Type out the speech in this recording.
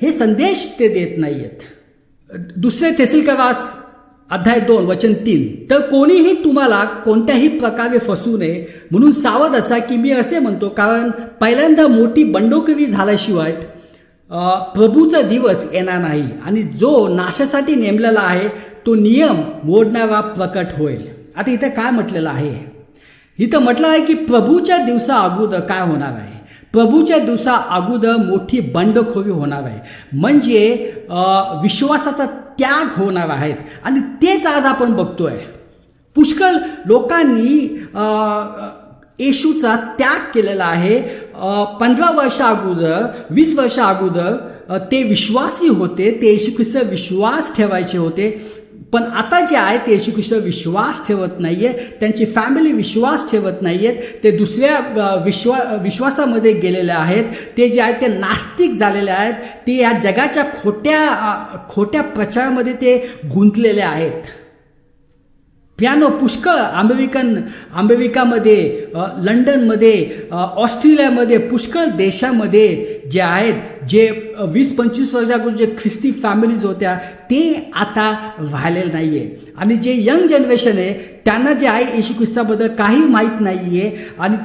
हे संदेश ते देत नाही आहेत. दुसरे थेसलकवास अध्याय 2 वचन 3, तर कोणीही तुम्हाला कोणत्याही प्रकारे फसवू नये म्हणून सावध असा की मी असे म्हणतो, कारण पहिल्यांदा मोठी बंडोकरी झाल्याशिवाय प्रभूचा दिवस येणार नाही आणि जो नाशासाठी नेमलेला आहे तो नियम मोडणारा प्रकट होईल. आता इथं काय म्हटलेलं आहे? इथं म्हटलं आहे की प्रभूच्या दिवसा अगोदर काय होणार आहे? प्रभूच्या दिवसा अगोदर मोठी बंडखोरी होणार आहे, म्हणजे विश्वासाचा त्याग होणार आहेत. आणि तेच आज आपण बघतोय. पुष्कळ लोकांनी येशूचा त्याग केलेला आहे. 15 वर्षा अगोदर 20 वर्षा अगोदर ते विश्वासी होते, ते येशू ख्रिस्तावर विश्वास ठेवायचे होते. पण आता जे आहे ते येशू ख्रिस्तावर विश्वास ठेवत नाही आहे, त्यांची फॅमिली विश्वास ठेवत नाही आहेत, ते दुसऱ्या विश्वासामध्ये गेलेले आहेत, ते जे आहेत ते नास्तिक झालेले आहेत, ते या जगाच्या खोट्या प्रचारामध्ये ते गुंतलेले आहेत. प्रियानो, पुष्कळ अमेरिकामध्ये, लंडनमध्ये, ऑस्ट्रेलियामध्ये, पुष्कळ देशामध्ये जे आहेत, जे 20-25 वर्षापूर्वी जे ख्रिस्ती फॅमिलीज होत्या ते आता राहिलेलं नाही आहे. आणि जे यंग जनरेशन आहे त्यांना जे आहे येशू ख्रिस्ताबद्दल काही माहीत नाही आहे आणि